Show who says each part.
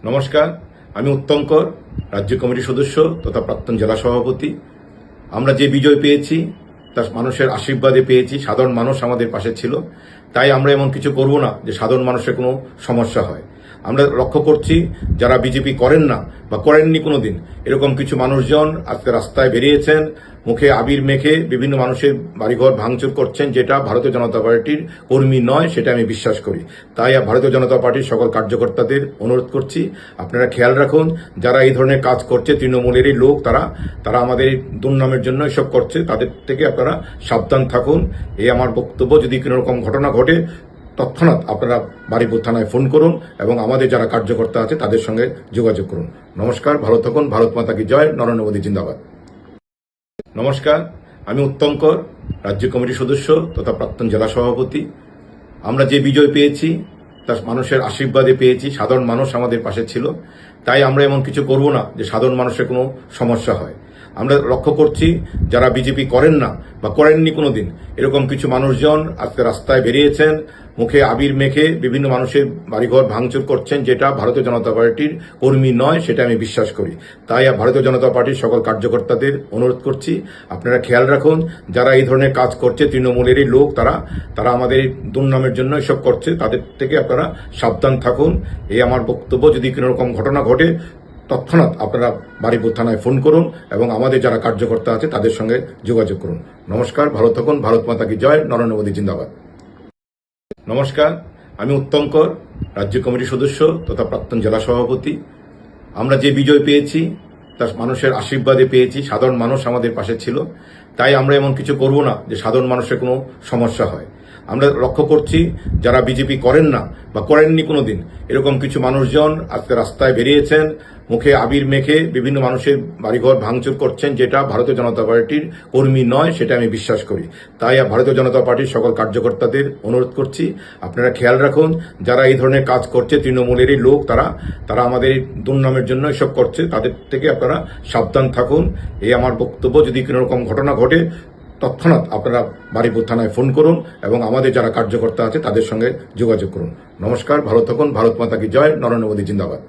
Speaker 1: নমস্কার, আমি উত্তমকর, রাজ্য কমিটির সদস্য তথা প্রাক্তন জেলা সভাপতি। আমরা যে বিজয় পেয়েছি তা মানুষের আশীর্বাদে পেয়েছি। সাধারণ মানুষ আমাদের পাশে ছিল, তাই আমরা এমন কিছু করব না যে সাধারণ মানুষের কোনো সমস্যা হয়। আমরা লক্ষ্য করছি যারা বিজেপি করেন না বা করেননি কোনোদিন, এরকম কিছু মানুষজন আজকে রাস্তায় বেরিয়েছেন, মুখে আবির মেখে বিভিন্ন মানুষের বাড়িঘর ভাঙচুর করছেন, যেটা ভারতীয় জনতা পার্টির কর্মী নয়, সেটা আমি বিশ্বাস করি। তাই ভারতীয় জনতা পার্টির সকল কার্যকর্তাদের অনুরোধ করছি, আপনারা খেয়াল রাখুন, যারা এই ধরনের কাজ করছে তৃণমূলেরই লোক, তারা আমাদের দুর্নামের জন্য এসব করছে, তাদের থেকে আপনারা সাবধান থাকুন। এই আমার বক্তব্য। যদি কোনো রকম ঘটনা ঘটে তৎক্ষণাৎ আপনারা বারুইপুর থানায় ফোন করুন এবং আমাদের যারা কার্যকর্তা আছে তাদের সঙ্গে যোগাযোগ করুন। নমস্কার, ভালো থাকুন। ভারত মাতা কি জয়। নরেন্দ্র মোদী জিন্দাবাদ। নমস্কার, আমি উত্তমকর, রাজ্য কমিটির সদস্য তথা প্রাক্তন জেলা সভাপতি। আমরা যে বিজয় পেয়েছি তা মানুষের আশীর্বাদে পেয়েছি। সাধারণ মানুষ আমাদের পাশে ছিল, তাই আমরা এমন কিছু করব না যে সাধারণ মানুষের কোনো সমস্যা হয়। আমরা লক্ষ্য করছি যারা বিজেপি করেন না বা করেননি কোনোদিন, এরকম কিছু মানুষজন আজকে রাস্তায় বেরিয়েছেন, মুখে আবির মেখে বিভিন্ন মানুষের বাড়িঘর ভাঙচুর করছেন, যেটা ভারতীয় জনতা পার্টির কর্মী নয়, সেটা আমি বিশ্বাস করি। তাই ভারতীয় জনতা পার্টির সকল কার্যকর্তাদের অনুরোধ করছি, আপনারা খেয়াল রাখুন, যারা এই ধরনের কাজ করছে তৃণমূলেরই লোক, তারা আমাদের দুর্নামের জন্য এসব করছে, তাদের থেকে আপনারা সাবধান থাকুন। এই আমার বক্তব্য। যদি কোনো রকম ঘটনা ঘটে তৎক্ষণাৎ আপনারা বারুইপুর থানায় ফোন করুন এবং আমাদের যারা কার্যকর্তা আছে তাদের সঙ্গে যোগাযোগ করুন। নমস্কার, ভালো থাকুন। ভারত মাতা কি জয়। নরেন্দ্র মোদী জিন্দাবাদ। নমস্কার, আমি উত্তমকর, রাজ্য কমিটির সদস্য তথা প্রাক্তন জেলা সভাপতি। আমরা যে বিজয় পেয়েছি তা মানুষের আশীর্বাদে পেয়েছি। সাধারণ মানুষ আমাদের পাশে ছিল, তাই আমরা এমন কিছু করব না যে সাধারণ মানুষের কোনো সমস্যা হয়। আমরা লক্ষ্য করছি যারা বিজেপি করেন না বা করেননি কোনোদিন, এরকম কিছু মানুষজন আজকে রাস্তায় বেরিয়েছেন, মুখে আবির মেখে বিভিন্ন মানুষের বাড়িঘর ভাঙচুর করছেন, যেটা ভারতীয় জনতা পার্টির কর্মী নয়, সেটা আমি বিশ্বাস করি। তাই ভারতীয় জনতা পার্টির সকল কার্যকর্তাদের অনুরোধ করছি, আপনারা খেয়াল রাখুন, যারা এই ধরনের কাজ করছে তৃণমূলেরই লোক, তারা আমাদের দুর্নামের জন্য এসব করছে, তাদের থেকে আপনারা সাবধান থাকুন। এই আমার বক্তব্য। যদি কোনো রকম ঘটনা ঘটে তৎক্ষণাৎ আপনারা বারুইপুর থানায় ফোন করুন এবং আমাদের যারা কার্যকর্তা আছে তাদের সঙ্গে যোগাযোগ করুন। নমস্কার, ভালো থাকুন। ভারত মাতা কি জয়। নরেন্দ্র মোদী জিন্দাবাদ।